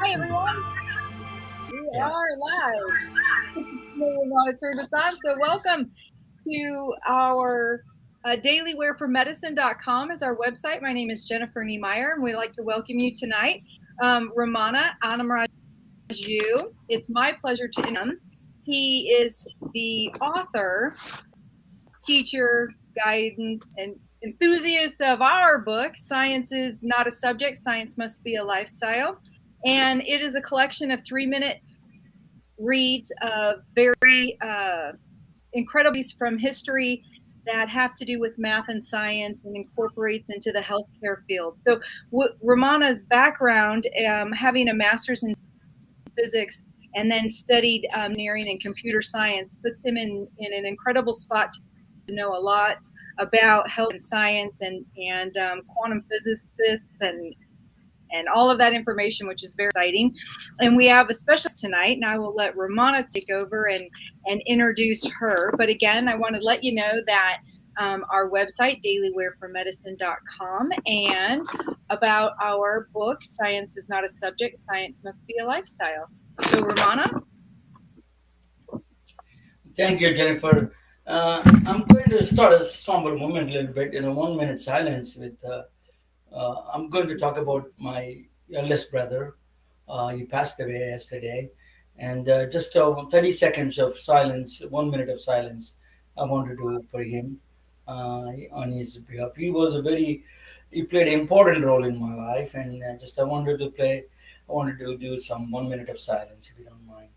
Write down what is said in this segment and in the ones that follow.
Hi, everyone. We Yeah. are live. We want to turn this on. So, welcome to our dailywearformedicine.com is our website. My name is Jennifer Niemeyer, and we'd like to welcome you tonight. Ramana Anamraju, it's my pleasure to him. He is the author, teacher, guidance, and enthusiast of our book, Science is Not a Subject, Science Must Be a Lifestyle. And it is a collection of 3-minute reads of very incredible from history that have to do with math and science and incorporates into the healthcare field. So Ramana's background, having a master's in physics and then studied engineering and computer science, puts him in an incredible spot to know a lot about health and science and quantum physicists and all of that information, which is very exciting. And we have a specialist tonight, and I will let Ramana take over and introduce her. But again, I want to let you know that our website, dailywearformedicine.com, and about our book, Science is Not a Subject, Science Must Be a Lifestyle. So, Ramana? Thank you, Jennifer. I'm going to start a somber moment a little bit in a 1 minute silence I'm going to talk about my eldest brother. He passed away yesterday. And just 30 seconds of silence, 1 minute of silence, I want to do for him on his behalf. He played an important role in my life. And I wanted to do some 1 minute of silence, if you don't mind.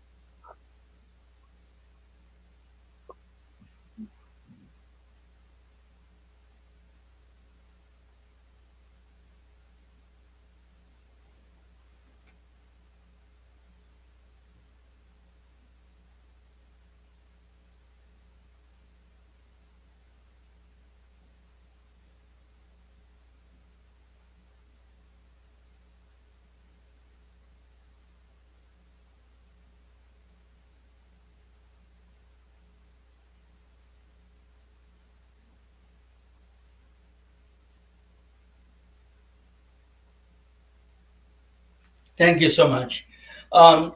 Thank you so much. Um,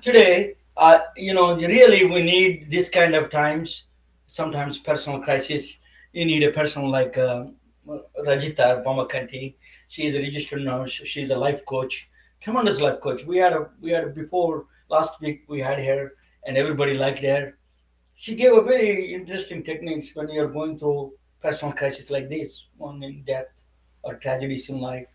Today, really we need this kind of times. Sometimes personal crisis. You need a person like Rajita Bamakanti. She is a registered nurse. She's a life coach, tremendous life coach. We had before last week we had her, and everybody liked her. She gave a very interesting techniques when you're going through personal crisis like this, one in death or tragedies in life.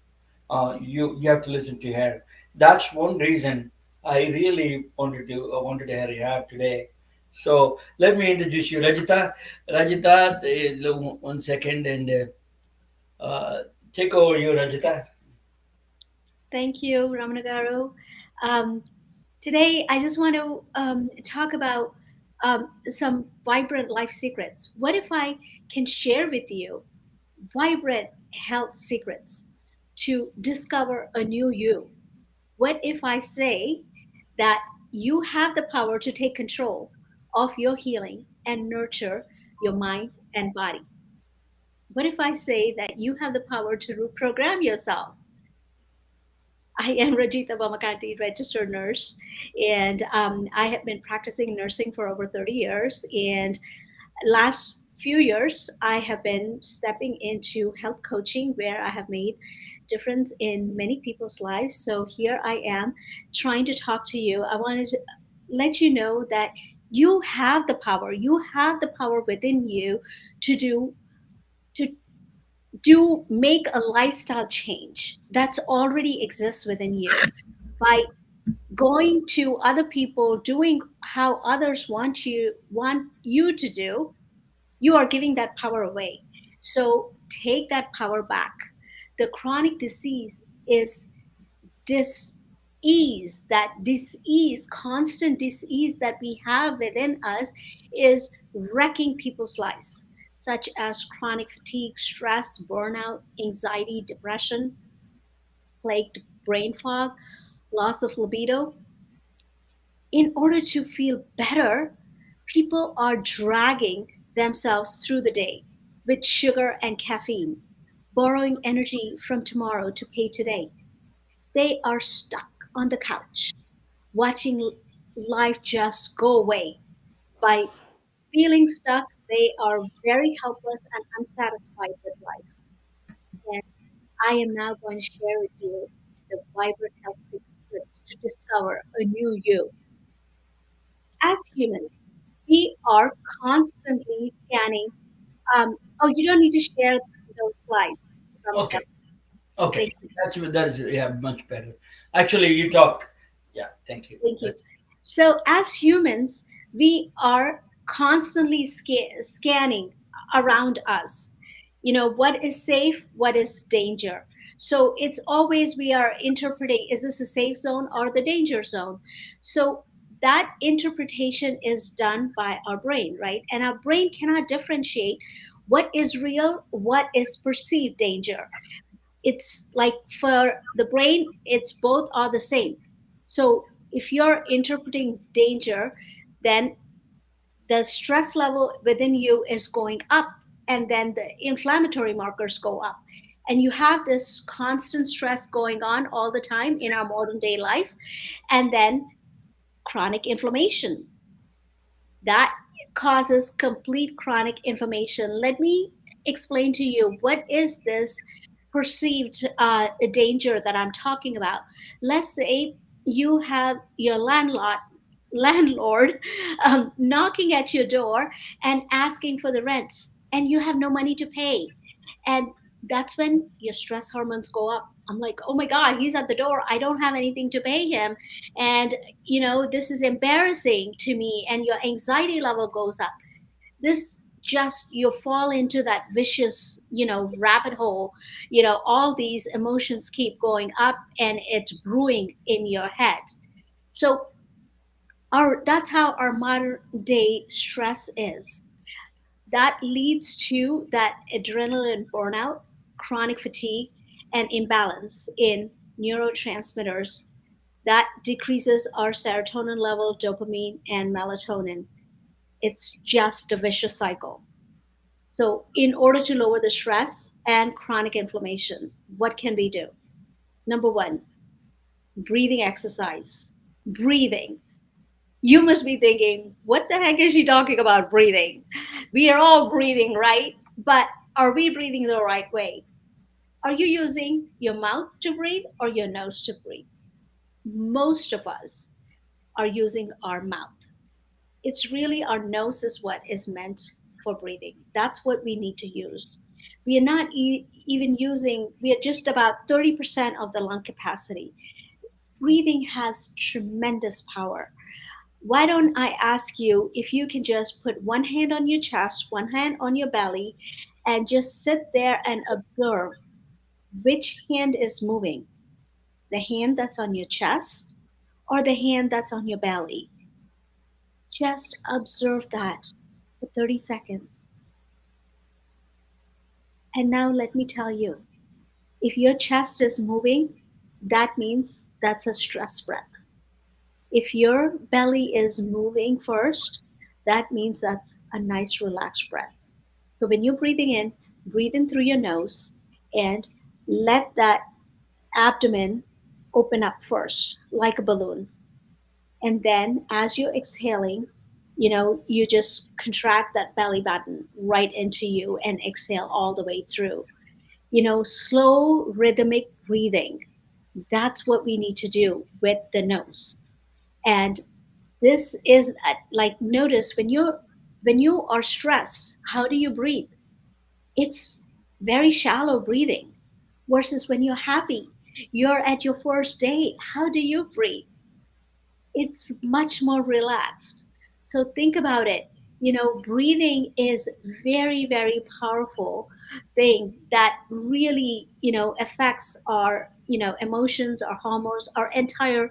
You have to listen to her. That's one reason I really wanted to hear you have today. So let me introduce you, Rajita. Rajita, 1 second and take over you, Rajita. Thank you, Ramanagaru. Um, Today, I just want to talk about some vibrant life secrets. What if I can share with you vibrant health secrets to discover a new you? What if I say that you have the power to take control of your healing and nurture your mind and body? What if I say that you have the power to reprogram yourself? I am Rajita Bamakanti, registered nurse, and I have been practicing nursing for over 30 years. And last few years, I have been stepping into health coaching, where I have made difference in many people's lives. So here I am, trying to talk to you. I wanted to let you know that you have the power. You have the power within you to to make a lifestyle change that's already exists within you by going to other people, doing how others want you to do. You are giving that power away. So take that power back. The chronic disease is dis-ease. That dis-ease, constant dis-ease that we have within us, is wrecking people's lives, such as chronic fatigue, stress, burnout, anxiety, depression, plagued brain fog, loss of libido. In order to feel better, people are dragging themselves through the day with sugar and caffeine, borrowing energy from tomorrow to pay today. They are stuck. on the couch, watching life just go away. By feeling stuck, they are very helpless and unsatisfied with life. And I am now going to share with you the vibrant health secrets to discover a new you. As humans, we are constantly scanning. Oh, you don't need to share those slides, Ramananda. Okay. Okay. Thank you. That is, yeah, much better. Actually, you talk. Yeah. Thank you. Thank you. That's So, as humans, we are constantly scanning around us. You know, what is safe, what is danger. So, it's always we are interpreting, is this a safe zone or the danger zone? So, that interpretation is done by our brain, right? And our brain cannot differentiate what is real, what is perceived danger. It's like for the brain, it's both are the same. So if you're interpreting danger, then the stress level within you is going up, and then the inflammatory markers go up, and you have this constant stress going on all the time in our modern day life, and then chronic inflammation that causes complete chronic inflammation. Let me explain to you what is this perceived danger that I'm talking about. Let's say you have your landlord knocking at your door and asking for the rent, and you have no money to pay, and that's when your stress hormones go up. I'm like, oh my god, he's at the door, I don't have anything to pay him, and this is embarrassing to me, and your anxiety level goes up. This just you fall into that vicious rabbit hole. All these emotions keep going up, and it's brewing in your head. So our that's how our modern day stress is. That leads to that adrenaline burnout, chronic fatigue, and imbalance in neurotransmitters that decreases our serotonin level, dopamine, and melatonin. It's just a vicious cycle. So, in order to lower the stress and chronic inflammation, what can we do? Number one, breathing exercise. Breathing. You must be thinking, what the heck is she talking about breathing? We are all breathing, right? But are we breathing the right way? Are you using your mouth to breathe or your nose to breathe? Most of us are using our mouth. It's really our nose is what is meant for breathing. That's what we need to use. We are not even using, we are just about 30% of the lung capacity. Breathing has tremendous power. Why don't I ask you if you can just put one hand on your chest, one hand on your belly, and just sit there and observe which hand is moving? The hand that's on your chest or the hand that's on your belly? Just observe that for 30 seconds. And now let me tell you, if your chest is moving, that means that's a stress breath. If your belly is moving first, that means that's a nice relaxed breath. So when you're breathe in through your nose and let that abdomen open up first, like a balloon. And then as you're exhaling, you just contract that belly button right into you and exhale all the way through. Slow rhythmic breathing. That's what we need to do with the nose. And this is like notice when you are stressed, how do you breathe? It's very shallow breathing. Versus when you're happy, you're at your first date, how do you breathe? It's much more relaxed. So think about it. Breathing is very, very powerful thing that really, affects our, emotions, our hormones, our entire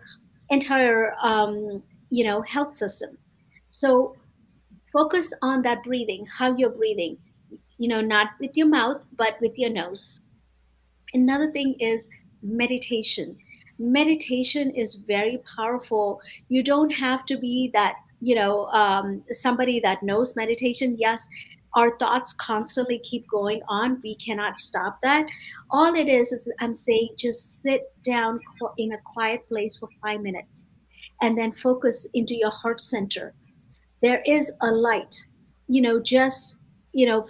health system. So focus on that breathing, how you're breathing, not with your mouth, but with your nose. Another thing is meditation. Meditation is very powerful. You don't have to be that somebody that knows meditation. Yes, our thoughts constantly keep going on. We cannot stop that. All it is I'm saying just sit down in a quiet place for 5 minutes and then focus into your heart center. There is a light, just,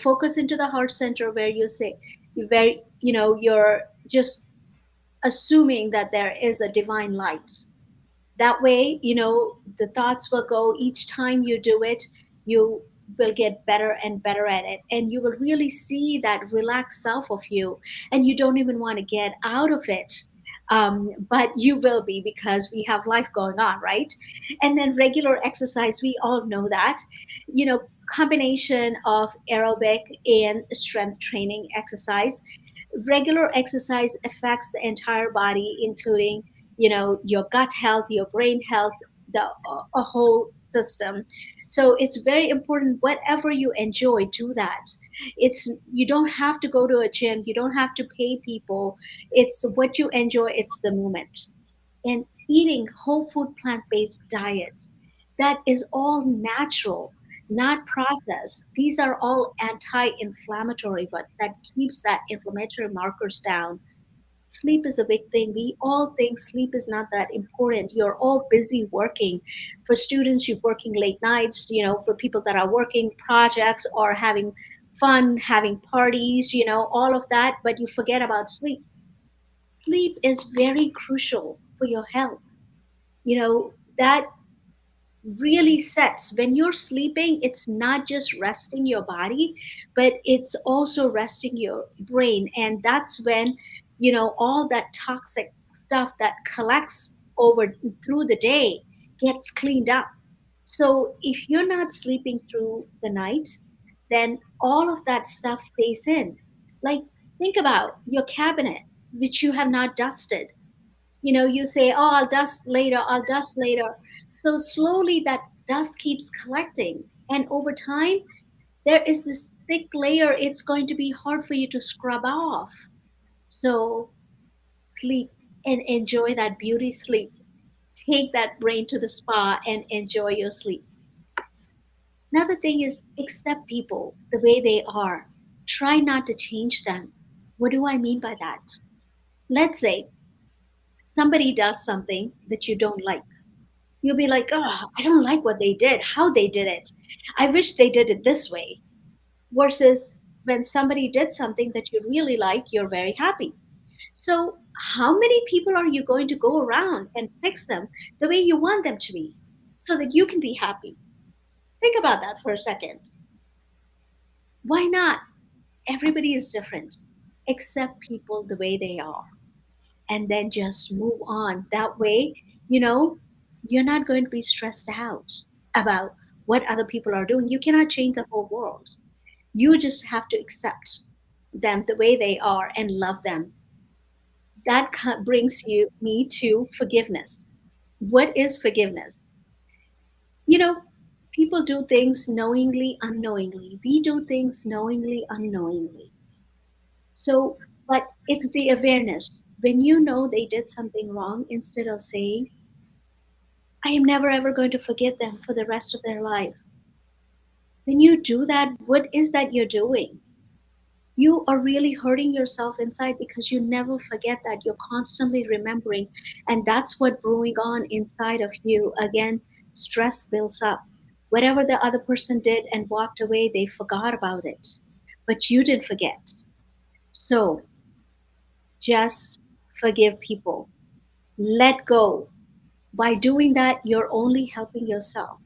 focus into the heart center where you say, you're just assuming that there is a divine light. That way, the thoughts will go. Each time you do it, you will get better and better at it, and you will really see that relaxed self of you, and you don't even want to get out of it. But you will be, because we have life going on, right? And then regular exercise, we all know that, you know combination of aerobic and strength training exercise. Regular exercise affects the entire body, including, your gut health, your brain health, the a whole system. So it's very important, whatever you enjoy, do that. It's You don't have to go to a gym, you don't have to pay people. It's what you enjoy, it's the moment. And eating whole food plant-based diet, that is all natural, not processed. These are all anti-inflammatory, but that keeps that inflammatory markers down. Sleep is a big thing. We all think sleep is not that important. You're all busy working. For students, you're working late nights, for people that are working projects or having fun, having parties, all of that, but you forget about sleep. Sleep is very crucial for your health. That really sets, when you're sleeping, it's not just resting your body, but it's also resting your brain. And that's when, all that toxic stuff that collects over through the day gets cleaned up. So if you're not sleeping through the night, then all of that stuff stays in. Like, think about your cabinet, which you have not dusted. You say, oh, I'll dust later, I'll dust later. So slowly that dust keeps collecting, and over time there is this thick layer, it's going to be hard for you to scrub off. So sleep, and enjoy that beauty sleep. Take that brain to the spa and enjoy your sleep. Another thing is, accept people the way they are. Try not to change them. What do I mean by that? Let's say somebody does something that you don't like. You'll be like, oh, I don't like what they did, how they did it. I wish they did it this way. Versus when somebody did something that you really like, you're very happy. So, how many people are you going to go around and fix them the way you want them to be so that you can be happy? Think about that for a second. Why not? Everybody is different. Accept people the way they are, and then just move on. That way, you know, you're not going to be stressed out about what other people are doing. You cannot change the whole world. You just have to accept them the way they are and love them. That brings me to forgiveness. What is forgiveness? You know, people do things knowingly, unknowingly. We do things knowingly, unknowingly. So, but it's the awareness. When you know they did something wrong, instead of saying, I am never ever going to forgive them for the rest of their life. When you do that, what is that you're doing? You are really hurting yourself inside, because you never forget that. You're constantly remembering, and that's what brewing on inside of you. Again, stress builds up. Whatever the other person did and walked away, they forgot about it. But you didn't forget. So just forgive people. Let go. By doing that, you're only helping yourself.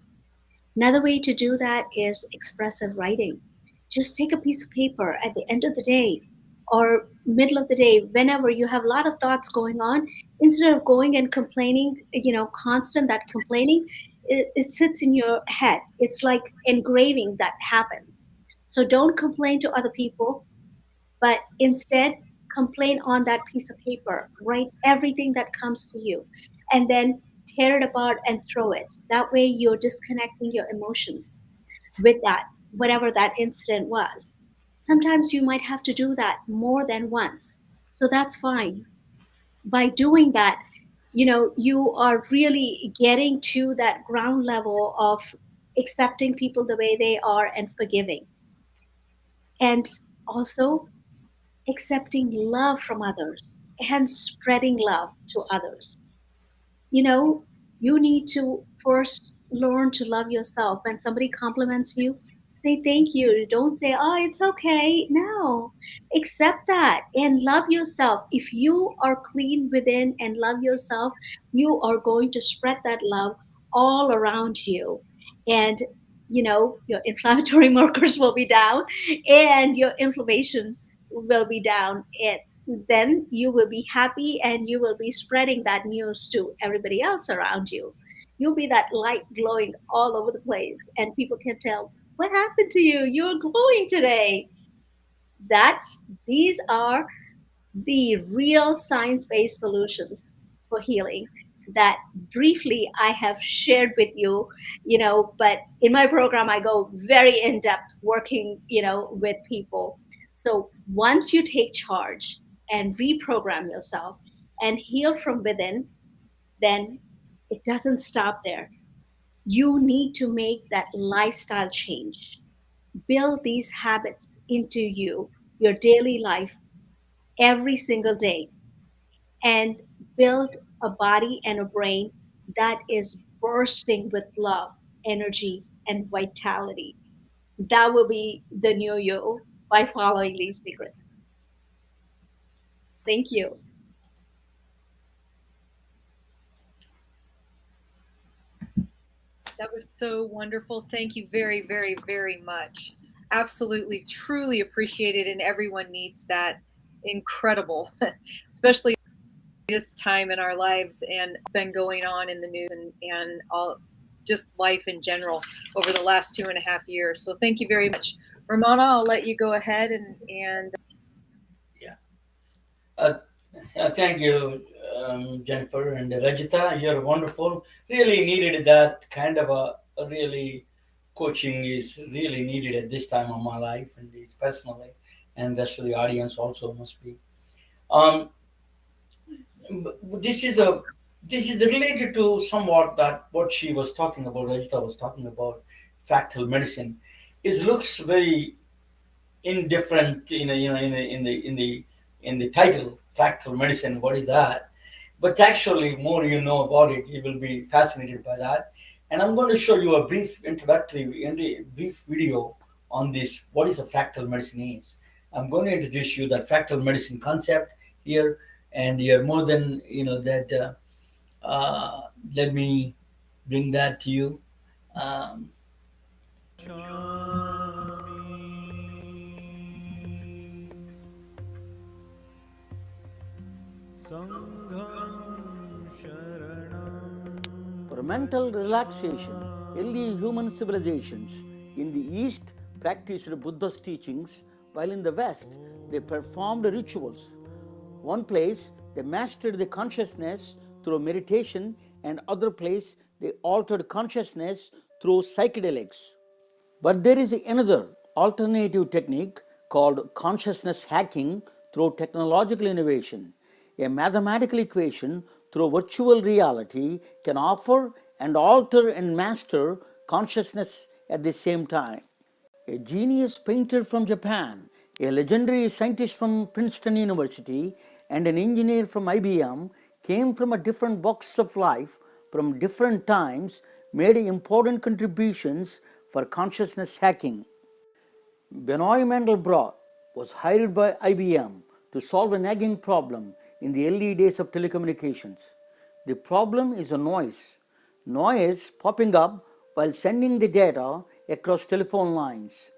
Another way to do that is expressive writing. Just take a piece of paper at the end of the day or middle of the day, whenever you have a lot of thoughts going on. Instead of going and complaining, constant that complaining, it sits in your head. It's like engraving that happens. So don't complain to other people, but instead complain on that piece of paper. Write everything that comes to you, and then tear it apart and throw it. That way, you're disconnecting your emotions with that, whatever that incident was. Sometimes you might have to do that more than once. So that's fine. By doing that, you are really getting to that ground level of accepting people the way they are and forgiving. and also accepting love from others and spreading love to others. You know, you need to first learn to love yourself. When somebody compliments you, say thank you. Don't say, oh, it's okay. No, accept that and love yourself. If you are clean within and love yourself, you are going to spread that love all around you. And your inflammatory markers will be down and your inflammation will be down. Then you will be happy and you will be spreading that news to everybody else around you. You'll be that light glowing all over the place, and people can tell, what happened to you? You're glowing today. That's These are the real science-based solutions for healing that briefly I have shared with you. But in my program I go very in depth working with people. So once you take charge and reprogram yourself and heal from within, then it doesn't stop there. You need to make that lifestyle change, build these habits into your daily life every single day, and build a body and a brain that is bursting with love, energy, and vitality. That will be the new you by following these secrets. Thank you. That was so wonderful. Thank you very, very, very much. Absolutely, truly appreciate it. And everyone needs that. Incredible, especially this time in our lives and been going on in the news and all just life in general over the last 2.5 years. So thank you very much. Ramona, I'll let you go ahead and Yeah. Uh, Thank you, Jennifer and Rajita. You're wonderful. Really needed that kind of a really coaching is really needed at this time of my life and it's personally, and rest of the audience also must be. Um, this is a this is related to somewhat that what she was talking about. Rajita was talking about fractal medicine. It looks very indifferent in the title fractal medicine. What is that? But actually, more you know about it, you will be fascinated by that. And I'm going to show you a brief introductory, brief video on this. What is a fractal medicine is? I'm going to introduce you the fractal medicine concept here, and you're more than that. Let me bring that to you. Um, For mental relaxation, early human civilizations in the East practiced Buddha's teachings, while in the West they performed rituals. One place they mastered the consciousness through meditation, and other place they altered consciousness through psychedelics. But there is another alternative technique called consciousness hacking through technological innovation. A mathematical equation through virtual reality can offer and alter and master consciousness at the same time. A genius painter from Japan, a legendary scientist from Princeton University, and an engineer from IBM came from a different walks of life, from different times, made important contributions for consciousness hacking. Benoit Mandelbrot was hired by IBM to solve a nagging problem in the early days of telecommunications. The problem is a noise popping up while sending the data across telephone lines.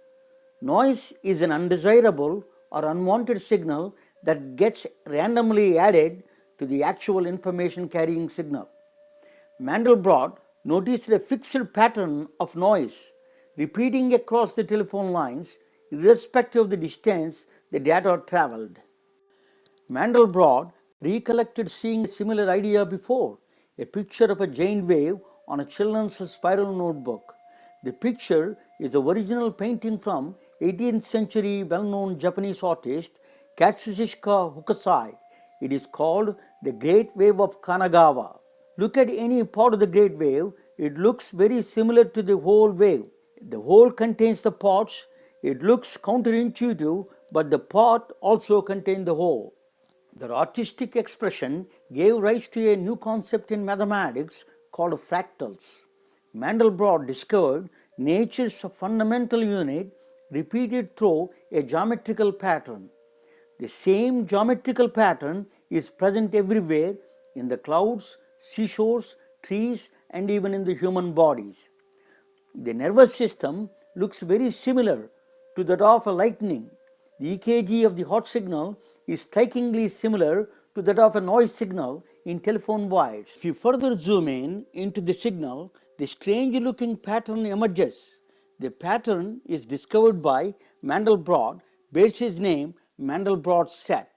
Noise is an undesirable or unwanted signal that gets randomly added to the actual information carrying signal. Mandelbrot noticed a fixed pattern of noise repeating across the telephone lines irrespective of the distance the data traveled. Mandelbrot recollected seeing a similar idea before, a picture of a giant wave on a children's spiral notebook. The picture is the original painting from 18th century well-known Japanese artist Katsushika Hokusai. It is called the Great Wave of Kanagawa. Look at any part of the great wave, it looks very similar to the whole wave. The whole contains the parts It looks counterintuitive, but the pot also contained the whole. Their artistic expression gave rise to a new concept in mathematics called fractals. Mandelbrot discovered nature's fundamental unit repeated through a geometrical pattern. The same geometrical pattern is present everywhere in the clouds, seashores, trees, and even in the human bodies. The nervous system looks very similar to that of a lightning. The EKG of the heart signal is strikingly similar to that of a noise signal in telephone wires. If you further zoom in into the signal, the strange looking pattern emerges. The pattern is discovered by Mandelbrot, bears his name Mandelbrot set.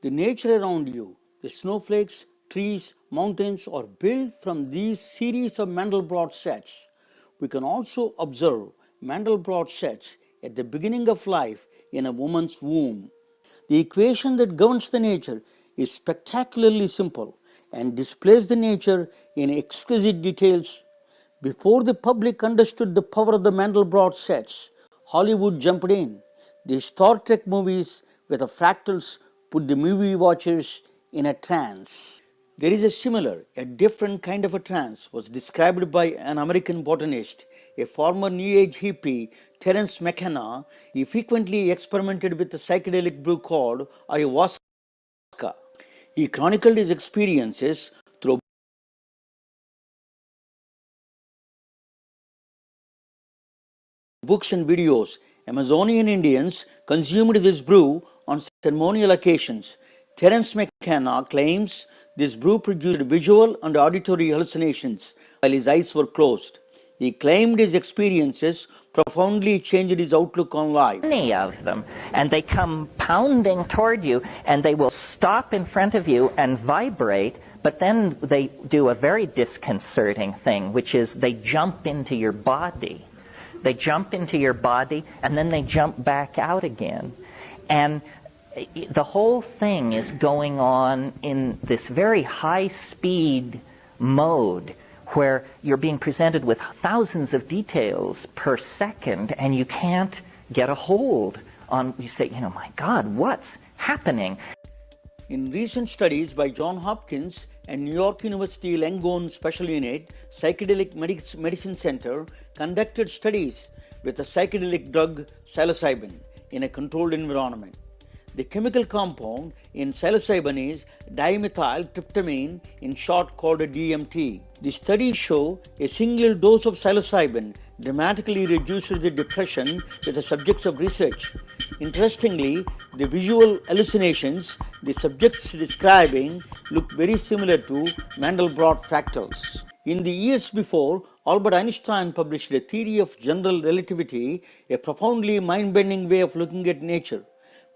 The nature around you, the snowflakes, trees, mountains are built from these series of Mandelbrot sets. We can also observe Mandelbrot sets at the beginning of life in a woman's womb. The equation that governs the nature is spectacularly simple and displays the nature in exquisite details. Before the public understood the power of the Mandelbrot sets, Hollywood jumped in. The Star Trek movies with the fractals put the movie watchers in a trance. There is a different kind of a trance was described by an American botanist, a former New Age hippie, Terence McKenna. He frequently experimented with a psychedelic brew called ayahuasca. He chronicled his experiences through books and videos. Amazonian Indians consumed this brew on ceremonial occasions. Terence McKenna claims this brew produced visual and auditory hallucinations while his eyes were closed. He claimed his experiences profoundly changed his outlook on life. Many of them, and they come pounding toward you, and they will stop in front of you and vibrate, but then they do a very disconcerting thing, which is they jump into your body. They jump into your body, and then they jump back out again. And the whole thing is going on in this very high-speed mode where you're being presented with thousands of details per second, and you can't get a hold on, you say, my God, what's happening? In recent studies by Johns Hopkins and New York University Langone Special Unit Psychedelic Medicine Center conducted studies with the psychedelic drug psilocybin in a controlled environment. The chemical compound in psilocybin is dimethyltryptamine, in short called a DMT. The studies show a single dose of psilocybin dramatically reduced the depression with the subjects of research. Interestingly, the visual hallucinations the subjects describing look very similar to Mandelbrot fractals. In the years before, Albert Einstein published a theory of general relativity, a profoundly mind-bending way of looking at nature.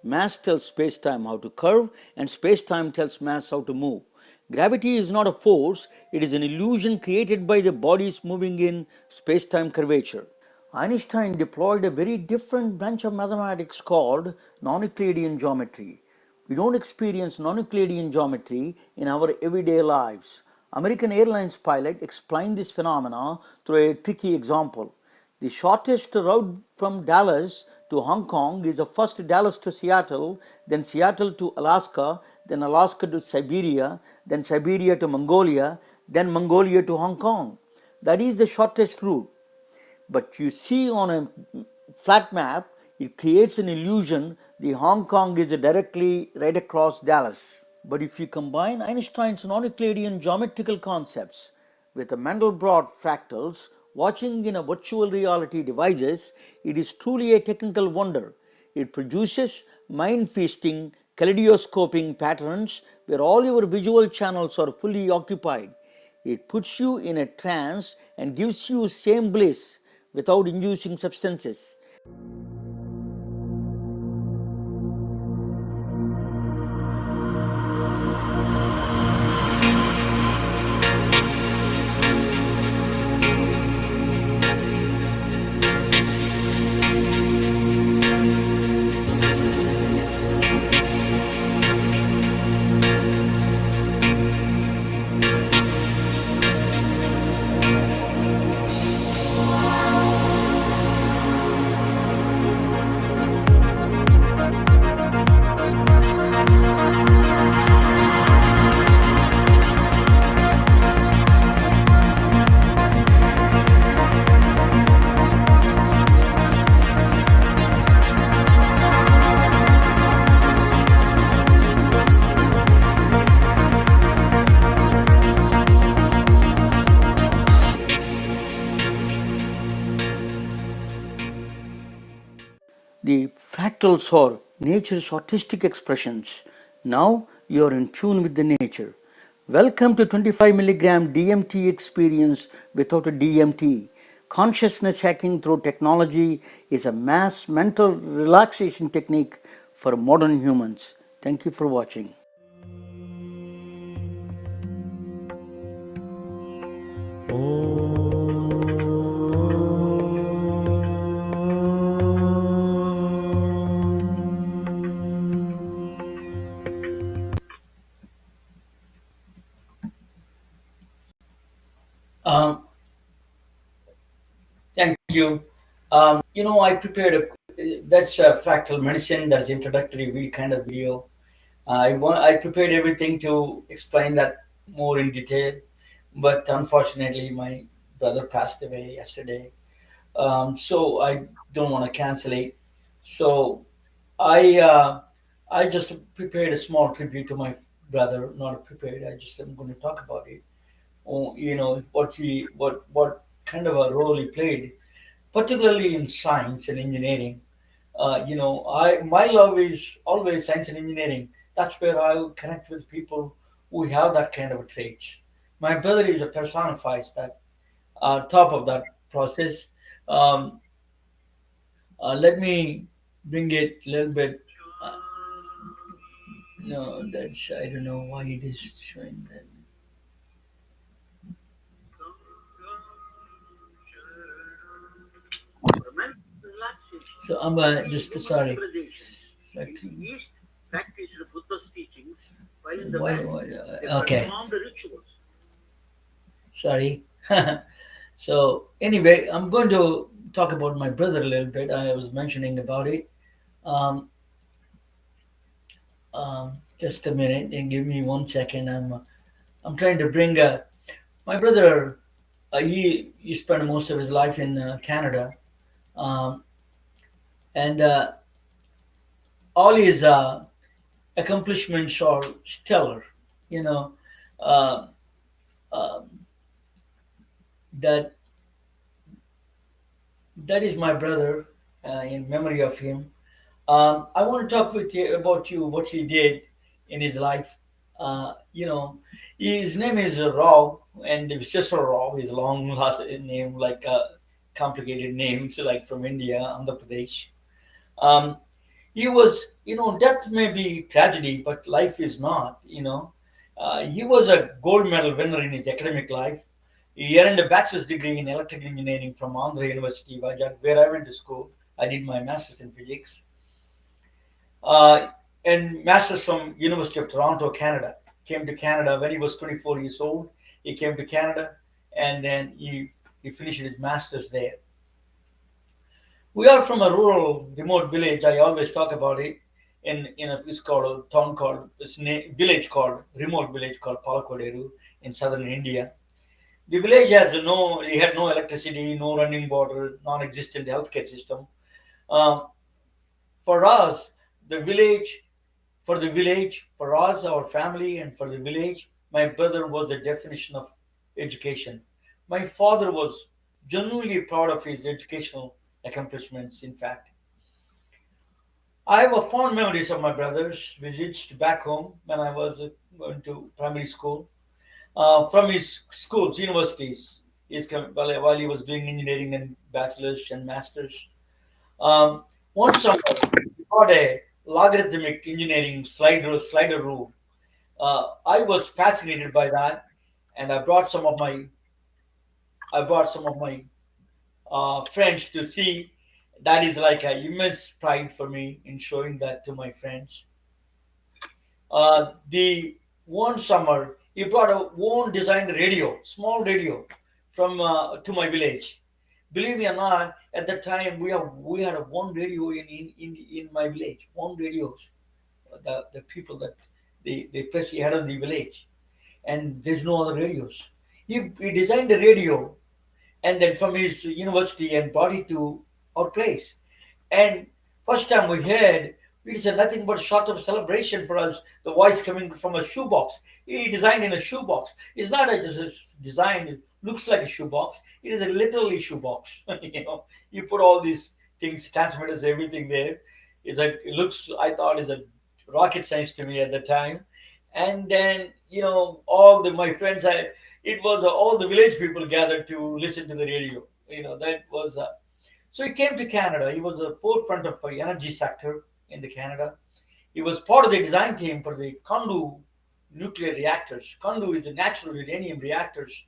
Mass tells space-time how to curve, and space-time tells mass how to move. Gravity is not a force, it is an illusion created by the bodies moving in space-time curvature. Einstein deployed a very different branch of mathematics called non-Euclidean geometry. We don't experience non-Euclidean geometry in our everyday lives. American Airlines pilot explained this phenomena through a tricky example. The shortest route from Dallas to Hong Kong is first Dallas to Seattle, then Seattle to Alaska, then Alaska to Siberia, then Siberia to Mongolia, then Mongolia to Hong Kong. That is the shortest route. But you see on a flat map, it creates an illusion the Hong Kong is directly right across Dallas. But if you combine Einstein's non-Euclidean geometrical concepts with the Mandelbrot fractals, watching in a virtual reality devices, it is truly a technical wonder. It produces mind-feasting, kaleidoscoping patterns where all your visual channels are fully occupied. It puts you in a trance and gives you same bliss without inducing substances. The fractals are nature's artistic expressions. Now you are in tune with the nature. Welcome to 25 milligram DMT experience without a DMT. Consciousness hacking through technology is a mass mental relaxation technique for modern humans. Thank you for watching. Um, Thank you. I prepared that's a fractal medicine. That's introductory kind of video. I prepared everything to explain that more in detail, but unfortunately, my brother passed away yesterday. So I don't want to cancel it. So I uh, I just prepared a small tribute to my brother. Not prepared. I just am going to talk about it. Oh, what kind of a role he played, particularly in science and engineering. I my love is always science and engineering. That's where I will connect with people who have that kind of traits. My brother is a personifies that. Top of that process. Um, Let me bring it a little bit. Uh, no, that's I don't know why it is showing that. So I'm just sorry. Like, okay. Sorry. So anyway, I'm going to talk about my brother a little bit. I was mentioning about it. Um, just a minute and give me 1 second. I'm trying to bring my brother. He spent most of his life in Canada, um, and all his accomplishments are stellar. You know, uh, uh, that that is my brother. In memory of him, I want to talk with you about what he did in his life. His name is Rao, and it's just Rao. His long last name, like complicated names, like from India, Andhra Pradesh. Um, he was, death may be tragedy, but life is not. He was a gold medal winner in his academic life. He earned a bachelor's degree in electrical engineering from Andhra University, Vajak, where I went to school. I did my master's in physics, uh, and master's from University of Toronto, Canada. Came to Canada when he was 24 years old. He came to Canada, and then he finished his master's there. We are from a rural, remote village. I always talk about it. In a place called a town called village called remote village called Palakoderu in southern India. The village has no, it had no electricity, no running water, non-existent healthcare system. Um, for us, the village, for us, our family, and for the village, my brother was the definition of education. My father was genuinely proud of his educational accomplishments. In fact, I have a fond memories of my brother's visits to back home when I was going to primary school. From his schools, universities, while he was doing engineering and bachelor's and master's. One summer, we got a logarithmic engineering slider rule. I was fascinated by that, and I brought some of my friends to see. That is like an immense pride for me in showing that to my friends. The one summer, he brought a own designed radio, small radio, from to my village. Believe me or not, at that time we had a one radio in my village, one radios. The people that they press the head of the village, and there's no other radios. He designed a radio, and then from his university and brought it to our place. And first time we heard, it is a nothing but sort of celebration for us. The voice coming from a shoebox. He designed in a shoebox. It's not just a design. It looks like a shoebox. It is a literally shoebox. You put all these things, transmitters, everything there. It looks, I thought, is a rocket science to me at the time. And then, all my friends, it was all the village people gathered to listen to the radio. That was so he came to Canada. He was the forefront of the energy sector in the Canada. He was part of the design team for the Condu nuclear reactors. Condu is the natural uranium reactors.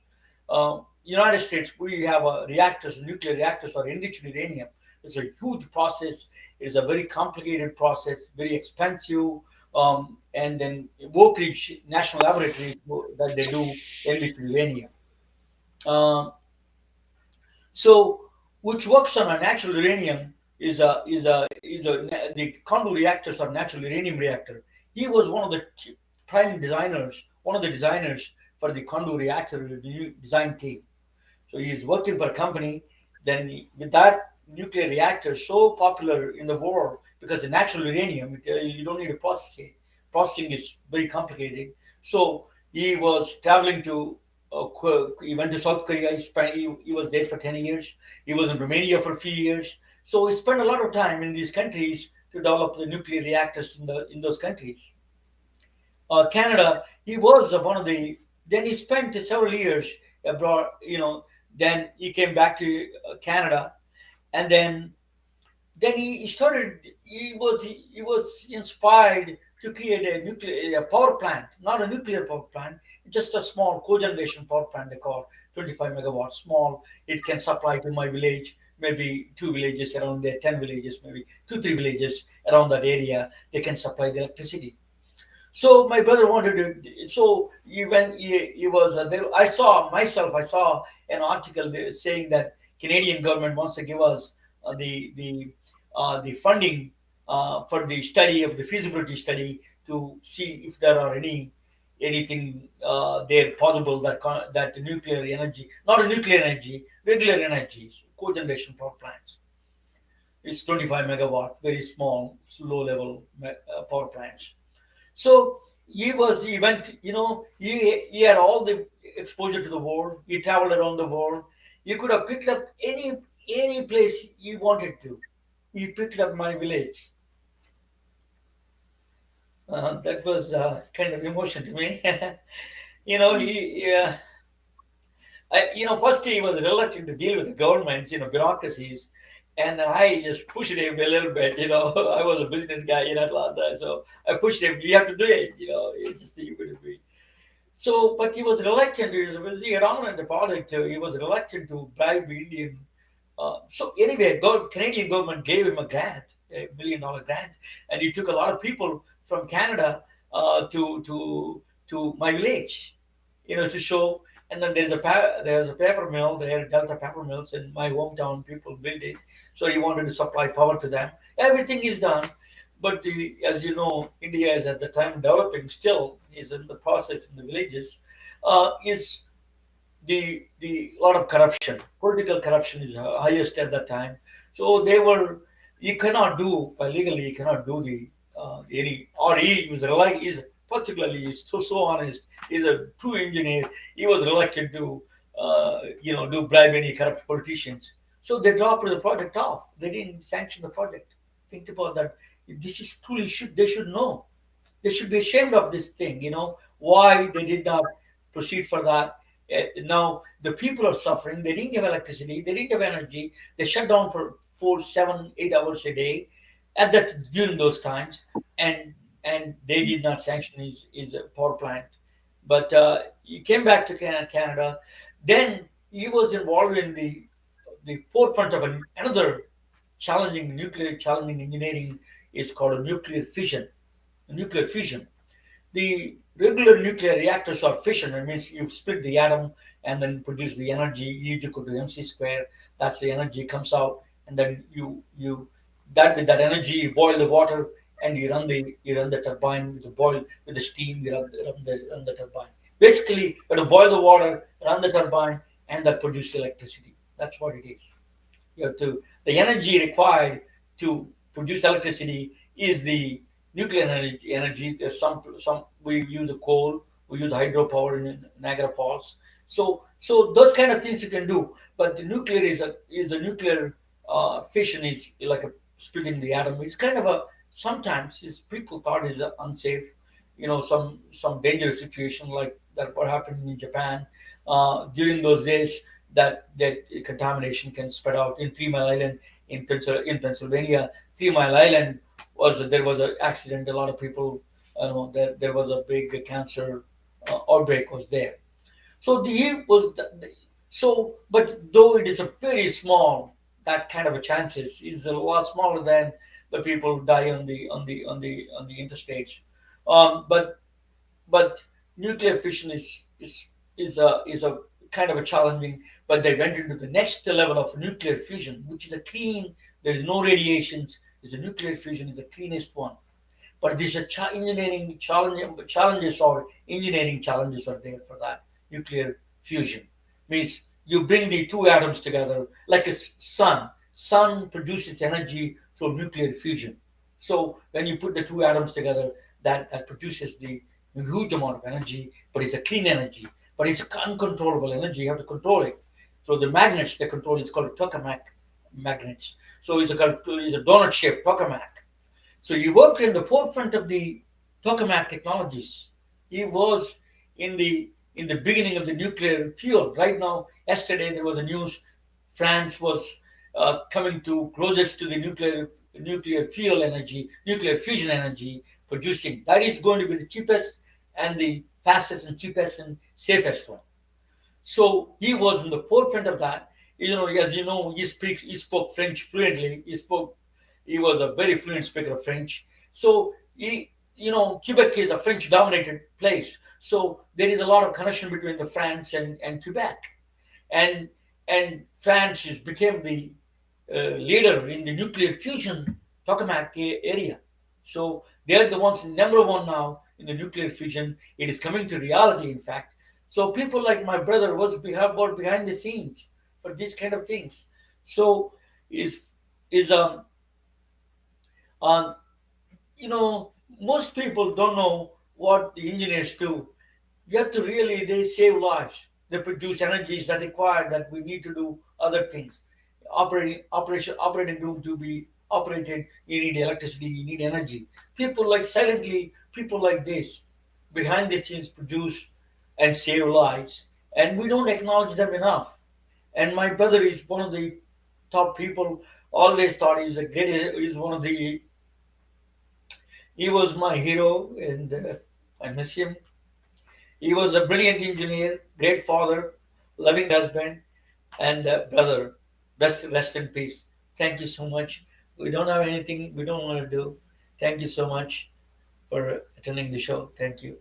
United States, we have reactors, nuclear reactors are enriched uranium. It's a huge process. It is a very complicated process, very expensive. And then Oak Ridge National Laboratories that they do enrich uranium. Um, so, which works on a natural uranium is the Kondo reactors are natural uranium reactor. He was one of the prime designers, one of the designers for the Kondo reactor design team. So he is working for a company. Then with that nuclear reactor so popular in the world because the natural uranium, you don't need to process it. Processing is very complicated. So he was traveling to. He went to South Korea. He was there for 10 years. He was in Romania for a few years. So he spent a lot of time in these countries to develop the nuclear reactors in those countries. Canada, he was one of the. Then he spent several years abroad. Then he came back to Canada, and then he started. He was inspired to create a power plant, not a nuclear power plant, just a small cogeneration power plant. They call 25 megawatts, small. It can supply to my village, maybe two villages around there, 10 villages, maybe two, three villages around that area. They can supply the electricity. So my brother wanted to. So when he was there, I saw an article there saying that Canadian government wants to give us the funding for the study of the feasibility study to see if there are anything there possible that nuclear energy, not a nuclear energy, regular energies, cogeneration power plants. It's 25 megawatt, very small, low level power plants. So he went, he had all the exposure to the world. He traveled around the world. He could have picked up any place he wanted to. He picked up my village. That was kind of emotion to me. He first he was reluctant to deal with the governments, bureaucracies, and then I just pushed him a little bit. I was a business guy in Atlanta, so I pushed him. You have to do it. It's just you could be. So, but he was reluctant. He was around in the politics. He was reluctant to bribe Indian. So anyway, Canadian government gave him a grant, $1 million grant, and he took a lot of people from Canada to my village, to show. And then there's a paper mill there, Delta Paper Mills in my hometown. People built it, so he wanted to supply power to them. Everything is done, but as you know, India is at the time developing. Still, is in the process in the villages. Is the lot of corruption, political corruption is highest at that time. So they were, you cannot do legally, you cannot do the any, or he was like is particularly he's so honest. He's a true engineer. He was reluctant to do bribe any corrupt politicians. So they dropped the project off. They didn't sanction the project. Think about that. This is truly should they should know. They should be ashamed of this thing. Why they did not proceed for that. Now the people are suffering. They didn't have electricity. They didn't have energy. They shut down for 4, 7, 8 hours a day at that during those times, and they did not sanction his power plant. But he came back to Canada. Then he was involved in the forefront of another challenging engineering is called nuclear fission. Nuclear fusion. The regular nuclear reactors are fission. It means you split the atom and then produce the energy E is equal to mc square. That's the energy comes out, and then you that with that energy you boil the water and you run the turbine with the boil with the steam. You run the turbine. Basically, you have to boil the water, run the turbine, and that produce electricity. That's what it is. You have to the energy required to produce electricity is the nuclear energy. There's some we use a coal, we use hydropower in Niagara Falls. So those kind of things you can do. But the nuclear is a nuclear fission is like a splitting the atom. It's kind of a sometimes is people thought is unsafe. Some dangerous situation like that what happened in Japan during those days that contamination can spread out in 3 Mile Island in Pennsylvania. 3 Mile Island there was an accident. A lot of people, there was a big cancer outbreak was there. So he was but though it is a very small, that kind of a chances is a lot smaller than the people who die on the interstates. But nuclear fission is a kind of a challenging. But they went into the next level of nuclear fusion, which is a clean. There is no radiations. Is a nuclear fusion is the cleanest one. But there's a engineering challenges or engineering challenges are there for that nuclear fusion. Means you bring the two atoms together like a sun. Sun produces energy through nuclear fusion. So when you put the two atoms together, that produces the huge amount of energy, but it's a clean energy. But it's uncontrollable energy. You have to control it. So the magnets they control it's called tokamak magnets. So it's a donut shaped tokamak. So he worked in the forefront of the tokamak technologies. He was in the beginning of the nuclear fuel. Right now, yesterday there was a news. France was coming to closest to the nuclear fuel energy, nuclear fusion energy producing. That is going to be the cheapest and the fastest and cheapest and safest one. So he was in the forefront of that. As you know, he spoke French fluently. He was a very fluent speaker of French. So Quebec is a French dominated place. So there is a lot of connection between the France and Quebec. And France became the leader in the nuclear fusion tokamak area. So they're the ones number one now in the nuclear fusion. It is coming to reality, in fact. So people like my brother were behind the scenes for these kind of things. So is on most people don't know what the engineers do. You have to really they save lives. They produce energies that require that we need to do other things. Operating room to be operated, you need electricity, you need energy. People like this behind the scenes produce and save lives, and we don't acknowledge them enough. And my brother is one of the top people. Always thought he's one of the he was my hero, and I miss him. He was a brilliant engineer, great father, loving husband, and brother. Rest in peace. Thank you so much. We don't have anything we don't want to do. Thank you so much for attending the show. Thank you.